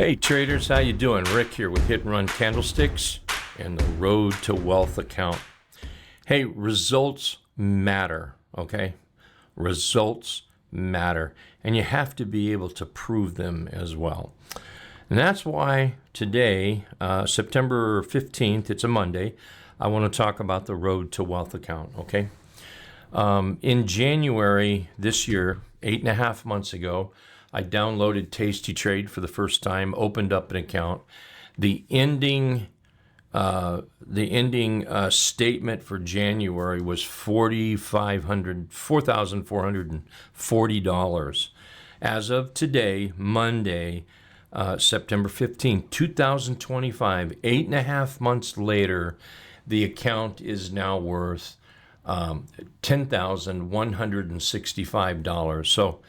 Hey traders, how you doing? Rick here with Hit and Run Candlesticks and the Road to Wealth account. Hey, results matter, okay? Results matter, and you have to be able to prove them as well. And that's why today, September 15th, it's a Monday, I want to talk about the Road to Wealth account, okay? In January this year, 8.5 months ago, I downloaded TastyTrade for the first time, opened up an account. The ending statement for January was $4,440. As of today, Monday, September 15th, 2025, 8.5 months later, the account is now worth $10,165. So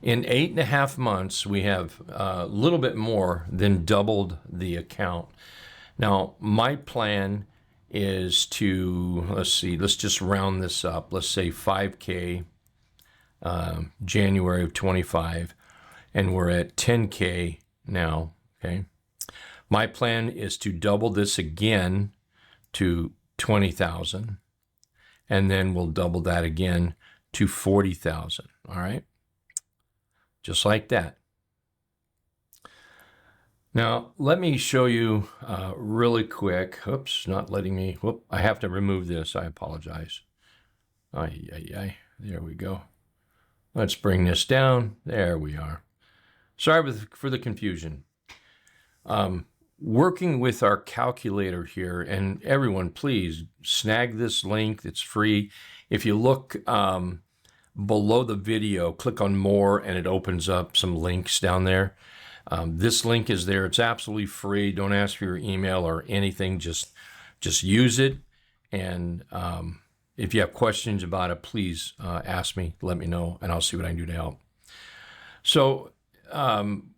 in 8.5 months, we have a little bit more than doubled the account. Now, my plan is to, let's just round this up. Let's say 5K January of 25, and we're at 10K now, okay? My plan is to double this again to 20,000, and then we'll double that again to 40,000, all right? Just like that. Now, let me show you really quick. Oops, not letting me. Whoop, I have to remove this. I apologize. There we go. Let's bring this down. There we are. Sorry for the confusion. Working with our calculator here, and everyone, please snag this link. It's free. If you look below the video, click on more, and it opens up some links down there. This link is there. It's absolutely free. Don't ask for your email or anything. Just use it. And if you have questions about it, please ask me. Let me know, and I'll see what I can do to help. So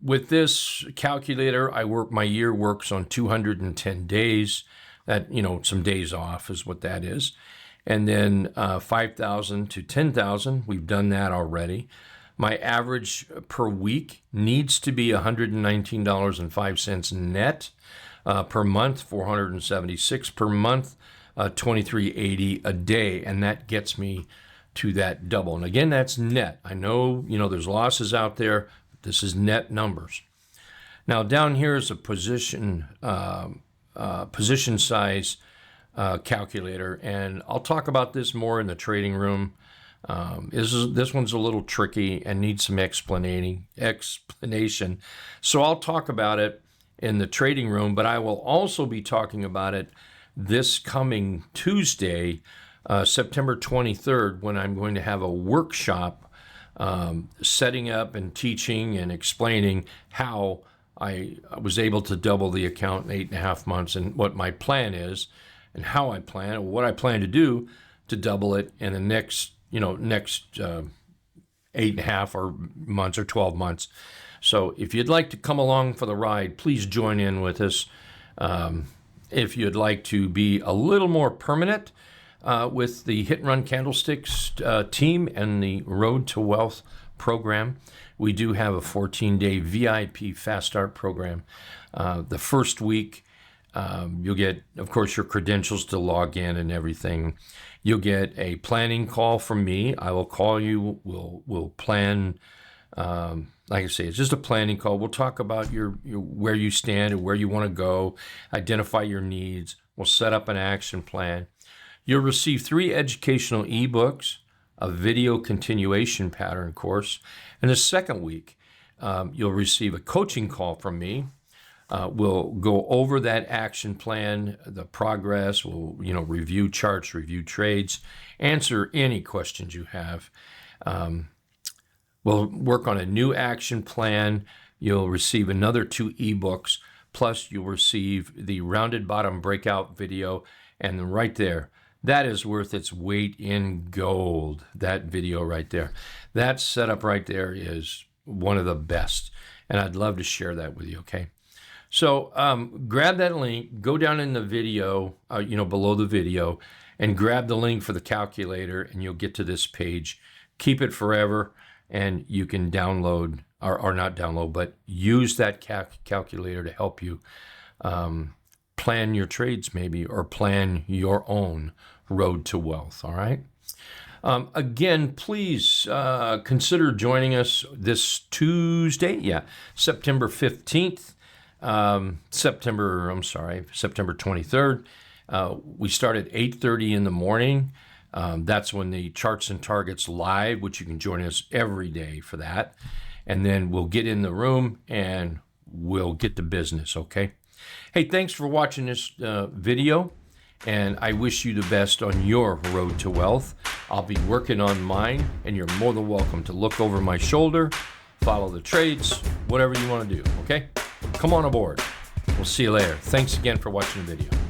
with this calculator, my year works on 210 days. That, some days off is what that is. And then 5,000 to 10,000, we've done that already. My average per week needs to be $119.05 net. Per month, $476 per month, $23.80 a day, and that gets me to that double. And again, that's net. I know, there's losses out there, but this is net numbers. Now down here is a position size calculator, and I'll talk about this more in the trading room. This one's a little tricky and needs some explanation. So I'll talk about it in the trading room, but I will also be talking about it this coming Tuesday, September 23rd, when I'm going to have a workshop setting up and teaching and explaining how I was able to double the account in 8.5 months and what my plan is, and how I plan, or what I plan to do to double it in the next 8.5 months or 12 months. So if you'd like to come along for the ride, please join in with us. If you'd like to be a little more permanent with the Hit and Run Candlesticks team and the Road to Wealth program, we do have a 14-day VIP Fast Start program. The first week, you'll get, of course, your credentials to log in and everything. You'll get a planning call from me. I will call you. We'll plan. Like I say, it's just a planning call. We'll talk about your where you stand and where you want to go. Identify your needs. We'll set up an action plan. You'll receive 3 educational ebooks, a video continuation pattern course, and the second week, you'll receive a coaching call from me. We'll go over that action plan, the progress. We'll, review charts, review trades, answer any questions you have. We'll work on a new action plan. You'll receive another 2 ebooks, plus you'll receive the rounded bottom breakout video. And right there, that is worth its weight in gold, that video right there. That setup right there is one of the best, and I'd love to share that with you, okay? So grab that link, go down in the video, below the video, and grab the link for the calculator, and you'll get to this page. Keep it forever, and you can download or not download, but use that calculator to help you plan your trades maybe, or plan your own road to wealth, all right? Again, please consider joining us this Tuesday, September 15th, September 23rd. We start at 8:30 in the morning. That's when the Charts and Targets live, which you can join us every day for that. And then we'll get in the room and we'll get to business, okay? Hey, thanks for watching this video, and I wish you the best on your road to wealth. I'll be working on mine, and you're more than welcome to look over my shoulder, follow the trades, whatever you want to do, okay? Come on aboard. We'll see you later. Thanks again for watching the video.